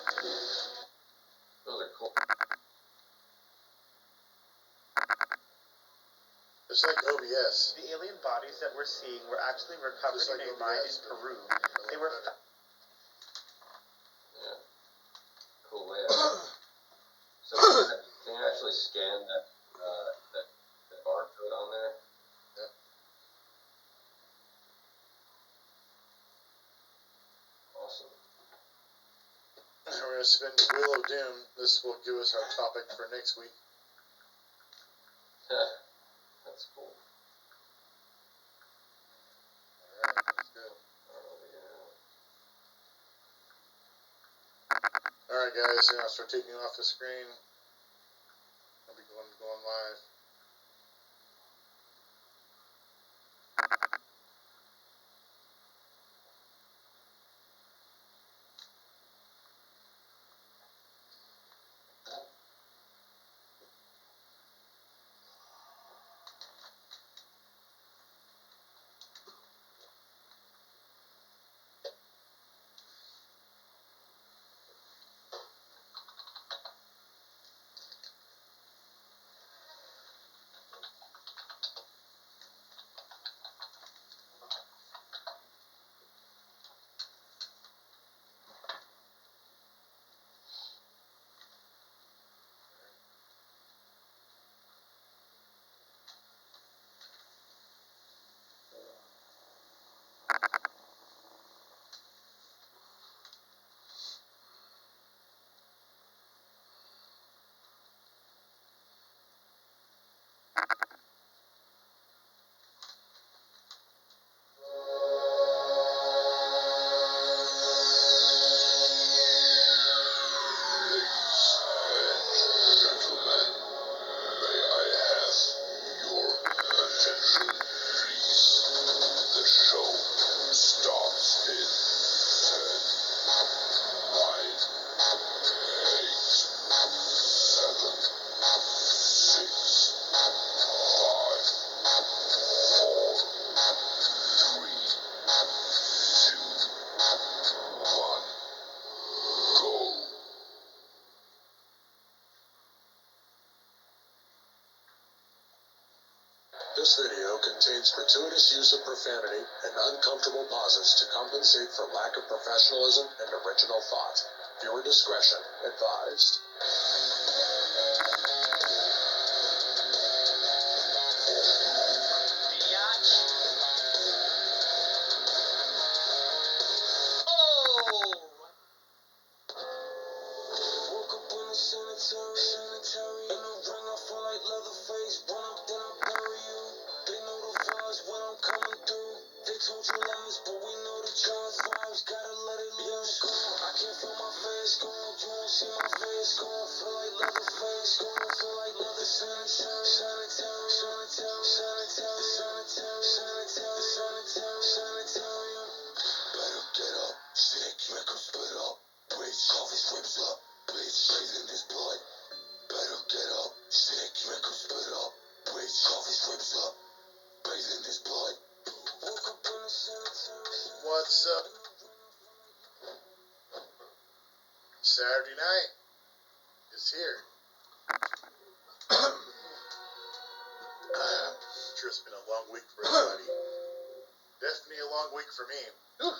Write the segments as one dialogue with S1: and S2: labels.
S1: Those are cool.
S2: It's like OBS.
S3: The alien bodies that we're seeing were actually recovered in a mine in Peru. They were...
S1: Yeah. Cool layout. So can you actually scan that barcode on there?
S2: Yep.
S1: Awesome.
S2: We're going to spin the Wheel of Doom. This will give us our topic for next week.
S1: That's cool.
S2: Alright, let's go. Alright guys, I'll start taking off the screen. I'll be going live. This video contains gratuitous use of profanity and uncomfortable pauses to compensate for lack of professionalism and original thought. Viewer discretion advised.
S4: Woke up in the sanitarium, ring off for like Leatherface, run up then I bury you. They know the vibes when I'm coming through. They told you lies, but we know the trans vibes, gotta let it loose. I can't feel my face gone, you won't see my face gone. Feel like Leatherface gone, feel like leather sanitarium. Better get up, sick, make 'em spit up. Bitch, coffee slips up, bitch, breathing this blood. Better get up, sick, make 'em spit up. Bitch, coffee slips up, breathing this blood. Woke up in the sanitarium.
S2: What's up? Saturday night is here. I'm sure it's been a long week for everybody. Definitely a long week for me. Whew.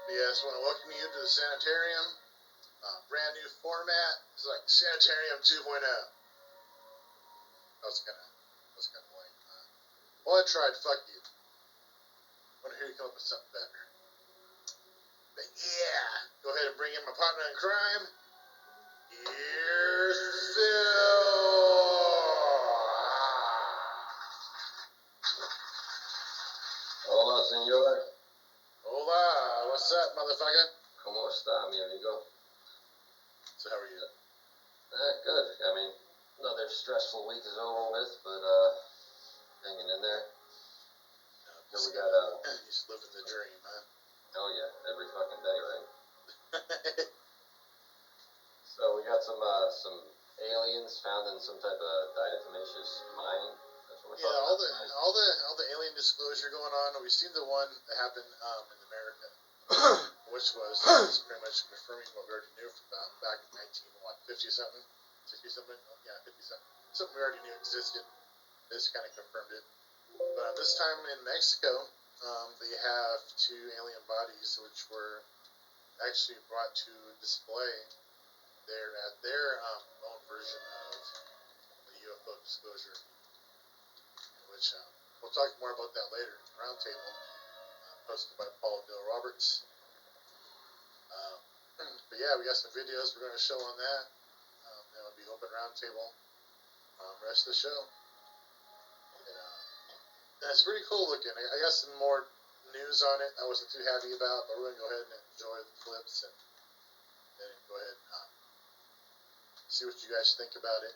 S2: Yeah, I just want to welcome you to the Sanitarium. Brand new format. It's like Sanitarium 2.0. That was kind of lame. Well, I tried. Fuck you. I want to hear you come up with something better. But yeah, go ahead and bring in my partner in crime. Here's Phil.
S1: Hola, señor.
S2: Hola, what's up, motherfucker?
S1: ¿Cómo está, mi amigo?
S2: So how are you?
S1: Good. I mean, another stressful week is over with, but hanging in there. Here we got
S2: He's living the dream, huh?
S1: oh yeah, every fucking day, right? So we got some aliens found in some type of diatomaceous mine. That's what we're talking about.
S2: All the alien disclosures
S5: footage are going on. We've seen the one that happened in America, which was pretty much confirming what we already knew from back in 50 something, 60 something, yeah, 50 something. Something we already knew existed. This kind of confirmed it. But this time in Mexico, they have 2 alien bodies which were actually brought to display there at their own version of the UFO disclosure, which we'll talk more about that later in the roundtable, posted by Paul Bill Roberts. But yeah, we got some videos we're going to show on that. That will be open roundtable rest of the show. And it's pretty cool looking. I got some more news on it I wasn't too happy about, but we're going to go ahead and enjoy the clips and then go ahead and see what you guys think about it.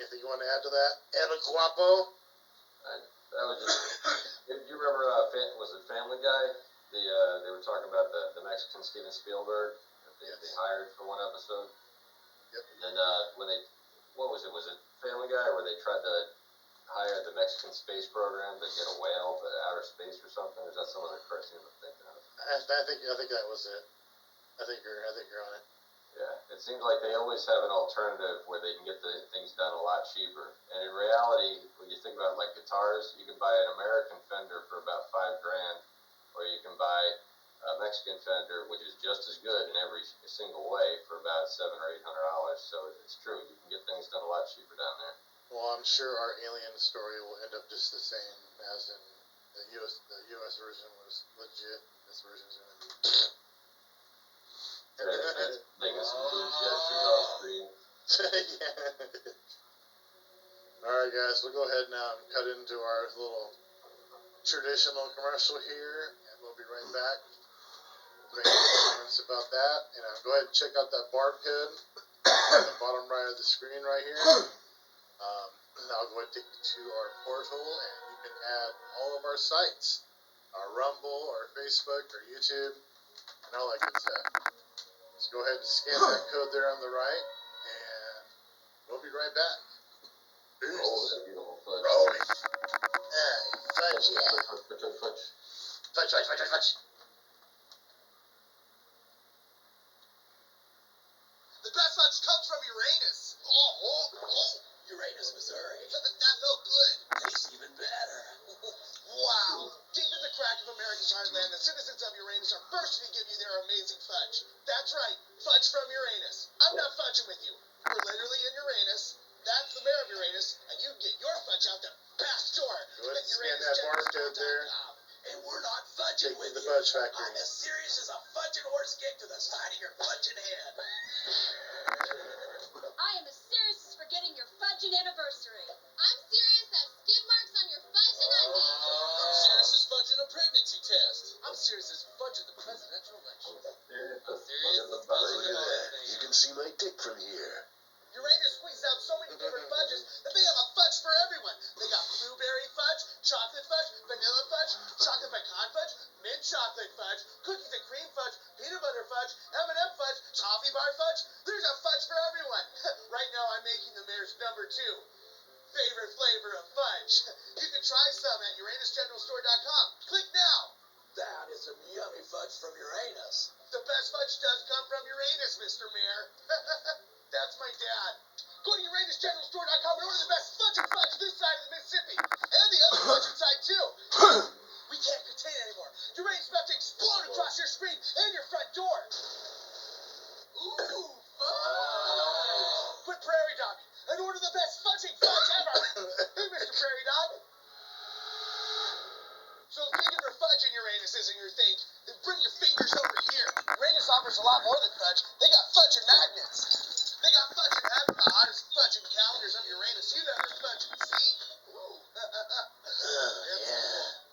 S5: Anything you want to add to that? El Guapo?
S1: That was just. Do you remember? Was it Family Guy? They were talking about the Mexican Steven Spielberg that they hired for one episode.
S5: Yep.
S1: And then when they, what was it? Was it Family Guy where they tried to hire the Mexican space program to get a whale to outer space or something? Or is that some other cartoon I'm thinking of?
S5: I think that was it. I think you're on it.
S1: Yeah, it seems like they always have an alternative where they can get the things done a lot cheaper. And in reality, when you think about like guitars, you can buy an American Fender for about $5,000, or you can buy a Mexican Fender, which is just as good in every single way, for about $700 or $800. So it's true, you can get things done a lot cheaper down there.
S5: Well, I'm sure our alien story will end up just the same as in the U.S. version was legit. This version's going to be.
S1: Making some good gestures off screen.
S5: Yeah. Alright guys, we'll go ahead now and cut into our little traditional commercial here, and we'll be right back. Make comments about that, and go ahead and check out that barcode on the bottom right of the screen right here. I'll go ahead and take you to our portal, and you can add all of our sites, our Rumble, our Facebook, our YouTube, and all that good stuff. So go ahead and scan that code there on the right, and we'll be right back. Peace.
S1: Oh, that beautiful fudge.
S5: Rolling. Fudge, yeah. Fudge.
S6: The best fudge comes from Uranus. Uranus, Missouri. That felt good. Tastes even better. Wow. Deep in the crack of America's heartland, the citizens of Uranus are bursting to give you their amazing fudge. That's right, fudge from Uranus. I'm not fudging with you. We're literally in Uranus. That's the mayor of Uranus, and you can get your fudge out the back door.
S5: Go ahead and scan that barcode there.
S6: And we're not fudging
S5: Take
S6: with
S5: the
S6: you.
S5: fudge factory.
S6: I'm as serious as a fudging horse kick to the side of your fudging head.
S7: I am as serious as forgetting your fudging anniversary. I'm serious as skid marks on your fudging undies.
S6: I'm serious as fudging a pregnancy test. I'm serious as fudging the presidential election. I'm serious as fudging the holiday.
S2: You can see my dick from here.
S6: Uranus squeezes out so many different fudges that they have a fudge for everyone. They got blueberry fudge, chocolate fudge, vanilla fudge, chocolate pecan fudge, mint chocolate fudge, cookies and cream fudge, peanut butter fudge, M&M fudge, toffee bar fudge. There's a fudge for everyone. Right now I'm making the mayor's #2 favorite flavor of fudge. You can try some at UranusGeneralStore.com. Click now. That is some yummy fudge from Uranus. The best fudge does come from Uranus, Mr. Mayor. That's my dad. Go to UranusGeneralStore.com and order the best fudge this side of the Mississippi. And the other fudge side, too. We can't contain it anymore. Uranus is about to explode across your screen and your front door. Ooh, fudge. Quit Prairie Dog and order the best fudging fudge ever. Hey, Mr. Prairie Dog. So if thinking for fudge in Uranus isn't your thing, then bring your fingers over here. Uranus offers a lot more than fudge. They got fudge and magnets. They got fudge and have the hottest fudging calendars of Uranus you've ever fudged and seen.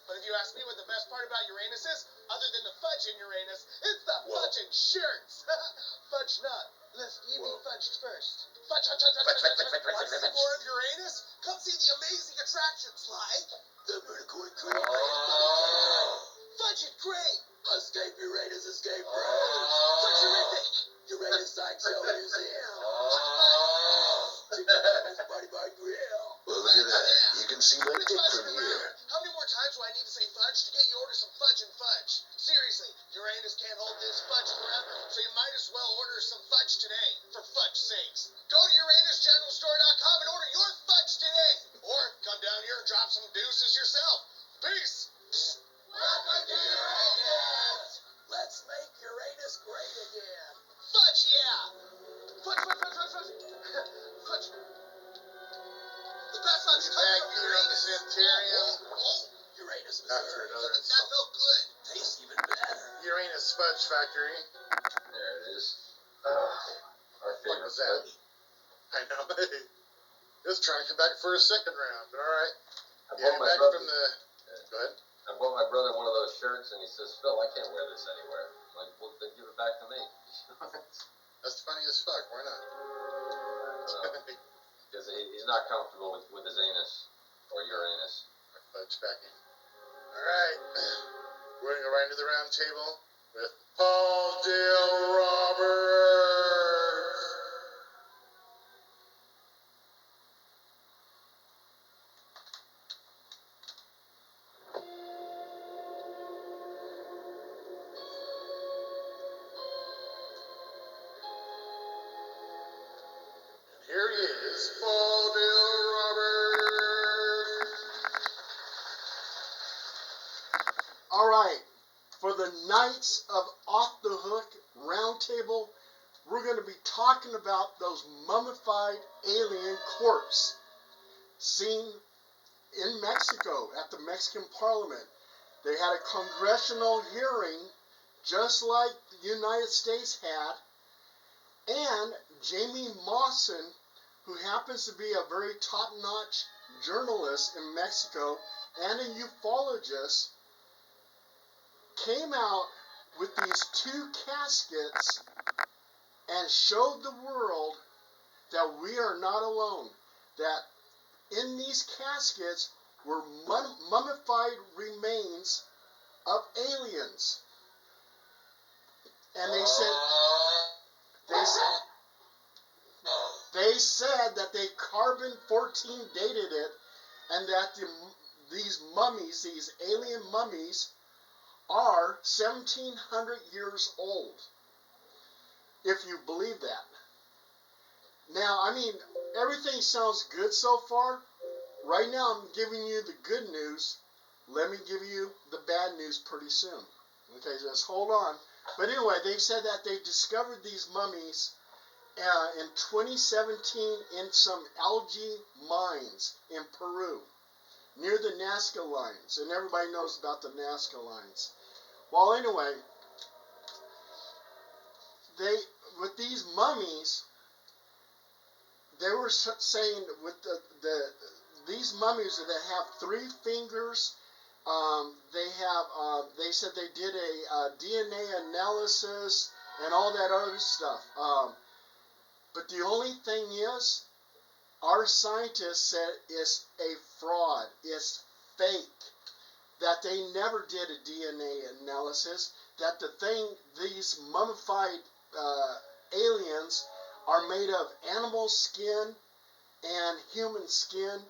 S6: But if you ask me what the best part about Uranus is, other than the fudge in Uranus, it's the fudging shirts. Fudge not, lest ye be fudged first. Fudge. Want to see more of Uranus? Come see the amazing attractions like the Vertical and Cream. Fudge it great. Escape Uranus, escape Uranus. Fudge-erific. Uranus Sideshow Museum. Chicken Party Bar Grill.
S2: Well, look at that. You You can see my
S6: Quit
S2: dick
S6: fussing
S2: from
S6: around.
S2: here.
S6: How many more times do I need to say fudge to get you order some fudge and fudge? Seriously, Uranus can't hold this fudge forever, so you might as well order some fudge today, for fudge sakes. Go to UranusGeneralStore.com and order your fudge today. Or come down here and drop some deuces yourself. Peace. Welcome to Uranus.
S2: Let's make Uranus great again.
S6: Fudge, yeah. Fudge, fudge, fudge, fudge, fudge. Fudge. The best fudge comes
S5: Back
S6: from
S5: here on the
S6: Uranus.
S5: Sanitarium.
S2: Uranus,
S5: After another
S6: That felt good.
S2: tastes even better.
S5: Uranus Fudge Factory.
S1: There it is. Our
S5: What
S1: favorite
S5: was that?
S1: fudge.
S5: I know. It was trying to come back for a second round, but all right.
S1: I
S5: Yeah,
S1: bought my
S5: back
S1: brother.
S5: from the. Go ahead.
S1: I bought my brother one of those shirts, and he says, "Phil, I can't wear this anywhere." I'm like, well, then give it back to me.
S5: That's funny as fuck. Why not?
S1: Because he's not comfortable with his anus or Uranus.
S5: Fudge packing. All right. We're gonna go right into the round table with Paul Dale Roberts. Here he is, Paul Dale Roberts.
S8: All right, for the Knights of Off the Hook Roundtable, we're going to be talking about those mummified alien corpse seen in Mexico at the Mexican Parliament. They had a congressional hearing just like the United States had, and Jamie Mawson, who happens to be a very top-notch journalist in Mexico and a ufologist, came out with these two caskets and showed the world that we are not alone, that in these caskets were mummified remains of aliens. And they said that they carbon-14 dated it, and that these mummies, these alien mummies, are 1,700 years old, if you believe that. Now, I mean, everything sounds good so far. Right now, I'm giving you the good news. Let me give you the bad news pretty soon. Okay, just hold on. But anyway, they said that they discovered these mummies in 2017 in some algae mines in Peru, near the Nazca lines, and everybody knows about the Nazca lines. Well, anyway, with these mummies, they were saying with these mummies that have 3 fingers, they said they did a DNA analysis and all that other stuff. But the only thing is, our scientists said it's a fraud, it's fake, that they never did a DNA analysis, that these mummified aliens are made of animal skin and human skin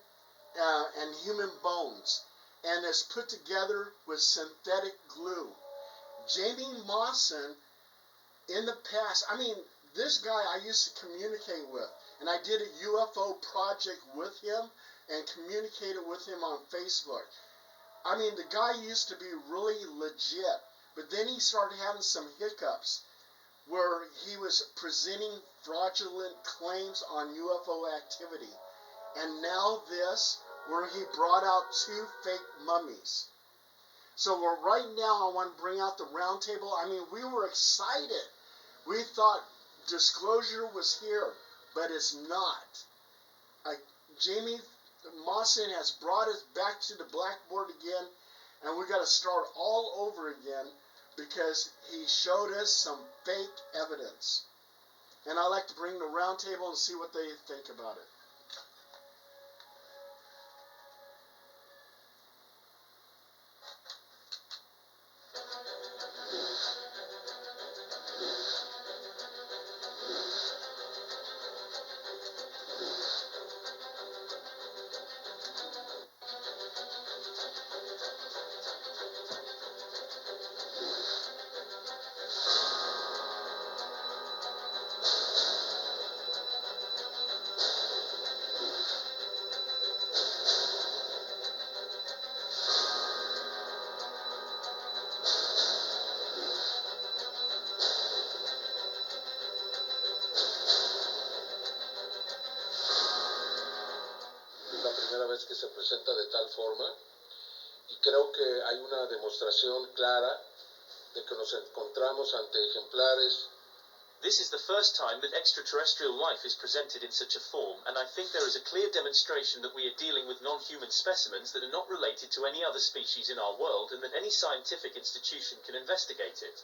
S8: and human bones, and is put together with synthetic glue. Jamie Mawson, in the past, I mean, this guy I used to communicate with, and I did a UFO project with him and communicated with him on Facebook. I mean, the guy used to be really legit, but then he started having some hiccups where he was presenting fraudulent claims on UFO activity. And now this, where he brought out 2 fake mummies. So right now I want to bring out the round table. I mean, we were excited. We thought disclosure was here, but it's not. Jamie Mawson has brought us back to the blackboard again, and we got to start all over again because he showed us some fake evidence. And I like to bring the round table and see what they think about it.
S2: es que se presenta de tal forma, y creo que hay una demostración clara de que nos encontramos ante ejemplares.
S9: This is the first time that extraterrestrial life is presented in such a form, and I think there is a clear demonstration that we are dealing with non-human specimens that are not related to any other species in our world, and that any scientific institution can investigate it.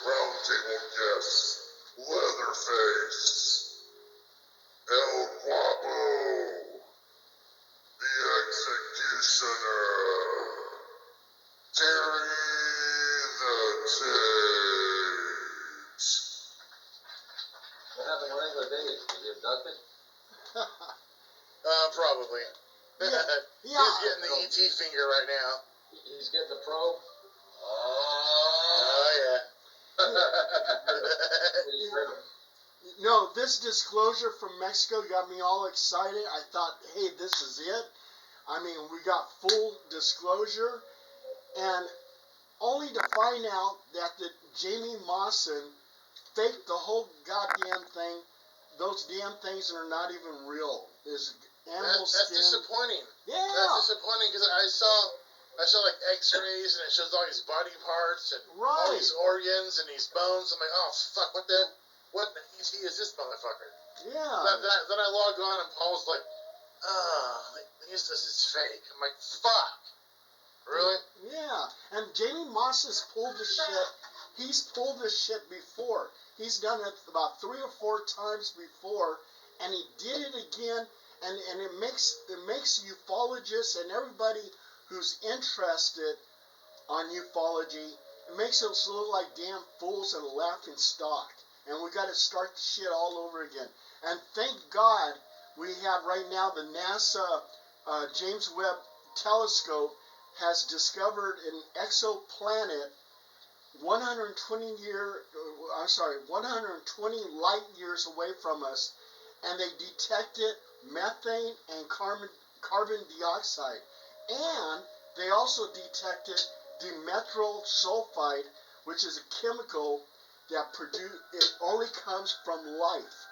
S2: Roundtable guests, Leatherface, El Guapo, the Executioner, Terry the Tate.
S1: What happened to regular Dave? Was he abducted?
S5: Probably.
S8: Yeah.
S5: He's getting the ET finger right now.
S1: He's getting the probe?
S5: Oh, yeah.
S8: No, this disclosure from Mexico got me all excited. I thought, hey, this is it. I mean, we got full disclosure, and only to find out that the Jamie Mawson faked the whole goddamn thing. Those damn things are not even real. There's animal
S5: That's
S8: skin.
S5: disappointing.
S8: Yeah.
S5: That's disappointing because I saw like X-rays and it shows all these body parts and all
S8: Right.
S5: these organs and these bones. I'm like, oh fuck, what the ET is this motherfucker?
S8: Yeah.
S5: Then I log on and Paul's like, this is fake. I'm like, fuck. Really?
S8: Yeah. And Jamie Moss has pulled the shit. He's pulled this shit before. He's done it about 3 or 4 times before, and he did it again. And it makes ufologists and everybody who's interested on ufology, it makes us look like damn fools and a laughing stock. And we got to start the shit all over again. And thank God we have right now the NASA James Webb Telescope has discovered an exoplanet 120 light years away from us, and they detected methane and carbon dioxide, and they also detected dimethyl sulfide, which is a chemical that it only comes from life.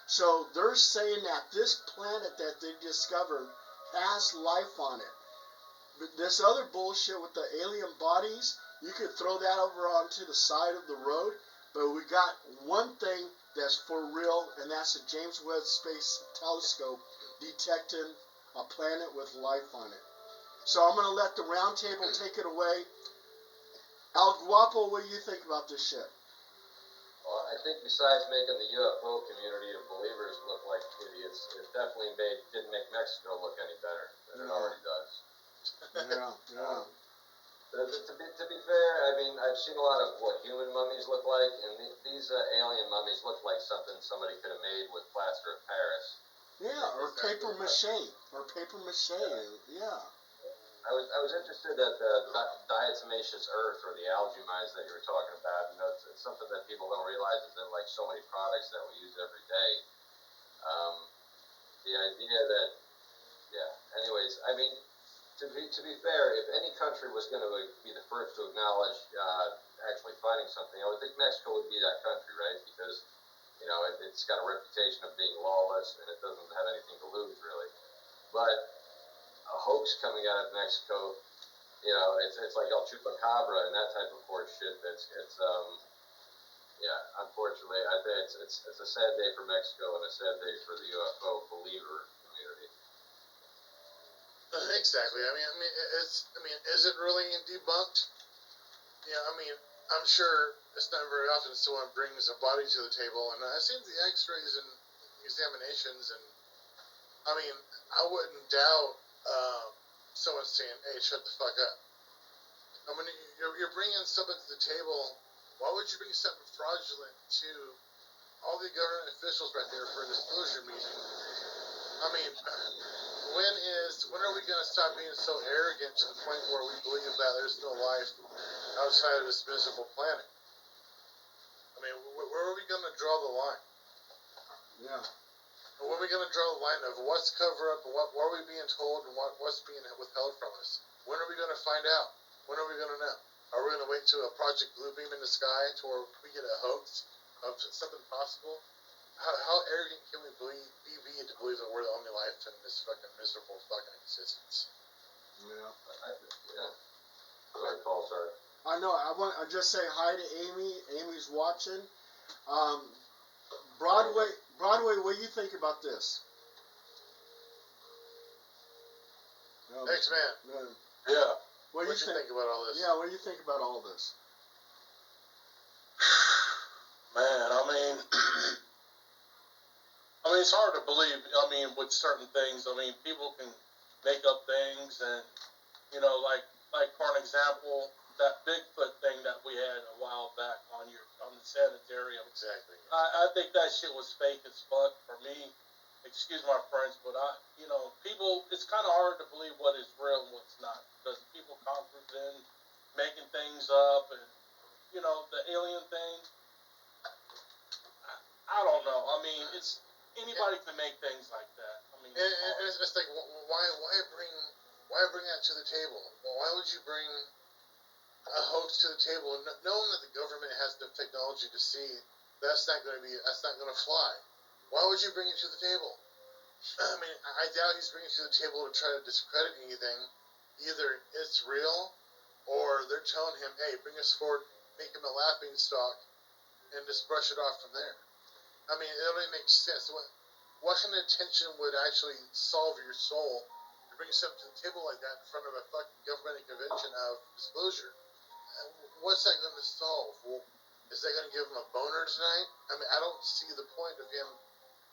S8: So they're saying that this planet that they discovered has life on it. But this other bullshit with the alien bodies, you could throw that over onto the side of the road, but we got one thing that's for real, and that's the James Webb Space Telescope detecting a planet with life on it. So I'm going to let the round table take it away. Al Guapo, what do you think about this shit?
S1: Well, I think besides making the UFO community of believers look like idiots, it definitely didn't make Mexico look any better than it already does.
S8: Yeah.
S1: To be fair, I mean, I've seen a lot of what human mummies look like, and these alien mummies look like something somebody could have made with plaster of Paris.
S8: Yeah, or paper mache. Yeah.
S1: I was interested at the diatomaceous earth, or the algae mines that you were talking about. You know, it's something that people don't realize is in like so many products that we use every day. The idea that, yeah. Anyways, I mean, to be fair, if any country was going to be the first to acknowledge actually finding something, I would think Mexico would be that country, right? Because, you know, it's got a reputation of being lawless and it doesn't have anything to lose, really. But a hoax coming out of Mexico. You know, it's like El Chupacabra and that type of horse shit. Yeah, unfortunately, I think it's a sad day for Mexico and a sad day for the UFO believer community.
S5: Exactly. I mean, is it really debunked? Yeah, I mean, I'm sure it's not very often someone brings a body to the table, and I've seen the X-rays and examinations, and I mean, I wouldn't doubt someone saying, "Hey, shut the fuck up." I mean, you're bringing something to the table. Why would you bring something fraudulent to all the government officials right there for a disclosure meeting? I mean, when are we gonna stop being so arrogant to the point where we believe that there's no life outside of this miserable planet? I mean, where are we gonna draw the line?
S8: Yeah.
S5: Where are we gonna draw the line of what's cover up and what are we being told and what's being withheld from us? When are we gonna find out? When are we gonna know? Are we gonna wait till a Project Blue Beam in the sky to where we get a hoax of something possible? How arrogant can we be to believe that we're the only life in this fucking miserable fucking existence?
S8: Yeah.
S1: Yeah. Sorry, Paul. Sorry.
S8: I know. I just say hi to Amy. Amy's watching. Broadway. What do you think about this?
S5: X-Man.
S2: Yeah.
S8: What do you think
S5: about all this?
S8: Yeah. What do you think about all this?
S2: Man, I mean, it's hard to believe. I mean, with certain things, I mean, people can make up things, and you know, like for an example, that Bigfoot thing that we had a while back on the Sanitarium.
S5: Exactly.
S2: I think that shit was fake as fuck for me. Excuse my French, but people, it's kind of hard to believe what is real and what's not, because people comprehend making things up, and the alien thing. I don't know. I mean, it's anybody can make things like that. I mean,
S5: it's like why bring that to the table? Well, why would you bring a hoax to the table, knowing that the government has the technology to see that's not going to fly? Why would you bring it to the table? I mean, I doubt he's bringing it to the table to try to discredit anything. Either it's real, or they're telling him, "Hey, bring us forward, make him a laughing stock, and just brush it off from there." I mean, it only makes sense. What kind of tension would actually solve your soul to bring something to the table like that in front of a fucking government convention of disclosure? What's that going to solve? Well, is that going to give him a boner tonight? I mean, I don't see the point of him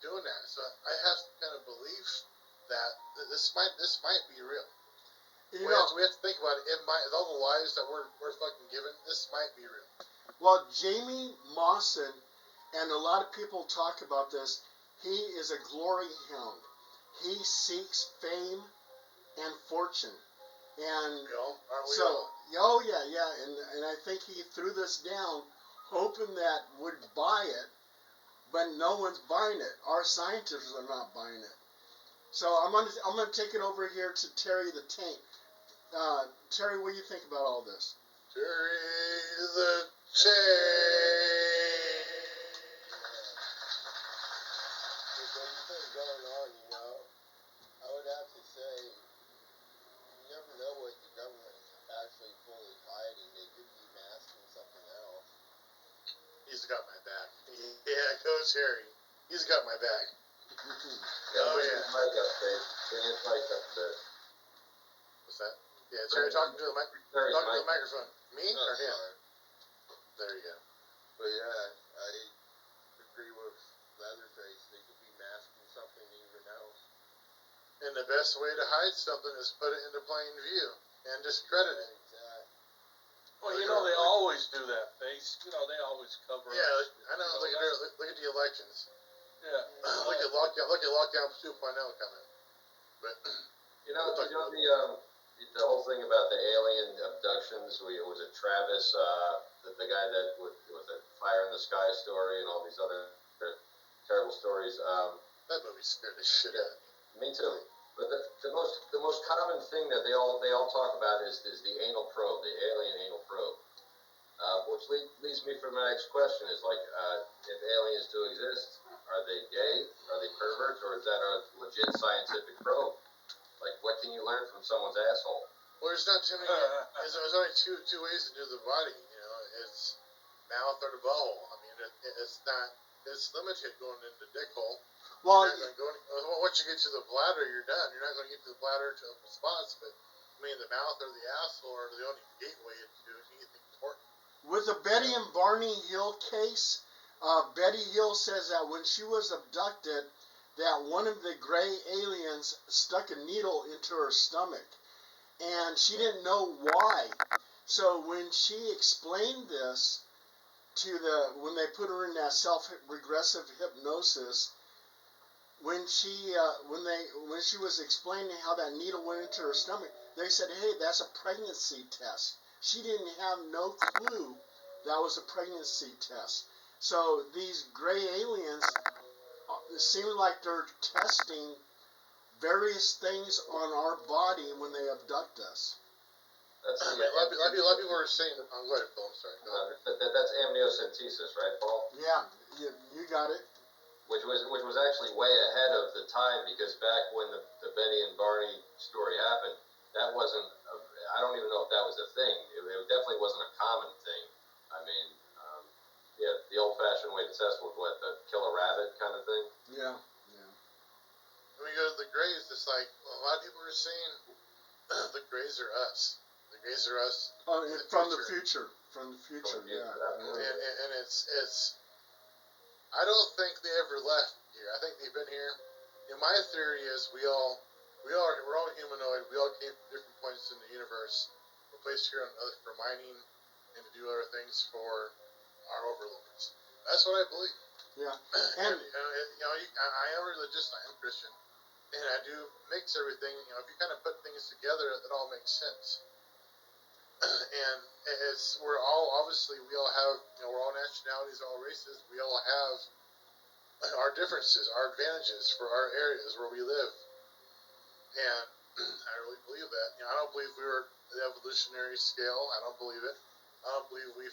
S5: doing that. So I have some kind of belief that this might be real. We have to think about it. It might, with all the lies that we're fucking given, this might be real.
S8: Well, Jamie Mawson, and a lot of people talk about this, he is a glory hound. He seeks fame and fortune. And
S5: aren't we
S8: so,
S5: all?
S8: oh yeah, and I think he threw this down, hoping that would buy it, but no one's buying it. Our scientists are not buying it. So I'm gonna take it over here to Terry the Tank. Terry, what do you think about all this?
S5: Terry the Tank.
S10: With everything going on, I would have to say, you never know what the government's actually fully hiding. They could be masking something else.
S5: He's got my back. Yeah, Coach Harry. He's got my back.
S1: Yeah, bring his mic up, Dave. Bring his mic up there.
S5: What's that? Yeah, Terry talking to the microphone. Me or him?
S10: Sorry.
S5: There you go.
S10: But yeah, I agree with Leatherface. They could be masking something even else.
S5: And the best way to hide something is put it into plain view and discredit it.
S10: Exactly.
S2: well, they always do that, Face. They always cover
S5: Yeah,
S2: up.
S5: I know. Look at the elections.
S2: Yeah.
S5: Look at lockdown 2.0 coming. But
S1: the whole thing about the alien abductions. Was it Travis, the guy that was a Fire in the Sky story and all these other terrible stories.
S5: that movie scared the shit out of me.
S1: Me too. But the most common thing that they all talk about is the anal probe, the alien anal probe. Which leads me for my next question is if aliens do exist, are they gay? Are they perverts? Or is that a legit scientific probe? Like, what can you learn from someone's asshole?
S5: Well, there's not too many. There's only two ways to do the body. You know, it's mouth or the butthole. I mean, it's not. It's limited going into the dick hole.
S8: Well,
S5: You're not going to go, once you get to the bladder, you're done. You're not going to get to the bladder to other spots, but I mean, the mouth or the asshole are the only gateway into anything important.
S8: with the Betty and Barney Hill case, Betty Hill says that when she was abducted, that one of the gray aliens stuck a needle into her stomach, and she didn't know why. So when she explained this when they put her in that self-regressive hypnosis, when she was explaining how that needle went into her stomach, they said, "Hey, that's a pregnancy test." She didn't have no clue that was a pregnancy test. So these gray aliens seem like they're testing various things on our body when they abduct us.
S1: That's
S5: I mean, a lot of people are saying, go ahead, Phil, I'm sorry. Go ahead.
S1: That's amniocentesis, right, Paul?
S8: Yeah, you got it.
S1: Which was actually way ahead of the time, because back when the Betty and Barney story happened, that wasn't. I don't even know if that was a thing. It definitely wasn't a common thing. I mean, yeah, the old-fashioned way to test was what, the kill a rabbit kind of thing.
S8: Yeah.
S5: When we go to the Greys, it's like a lot of people are saying the Greys are us. The Greys are us.
S8: From the future. Yeah.
S5: And it's. I don't think they ever left here. I think they've been here. My theory is we're all humanoid. We all came from different points in the universe. We're placed here on Earth for mining and to do other things for our overlords. That's what I believe.
S8: Yeah.
S5: And I am religious. I am Christian, and I do mix everything. If you kind of put things together, it all makes sense. And we're all obviously we all have we're all nationalities, all races. We all have our differences, our advantages for our areas where we live. And I really believe that. I don't believe we were the evolutionary scale. I don't believe it. I don't believe we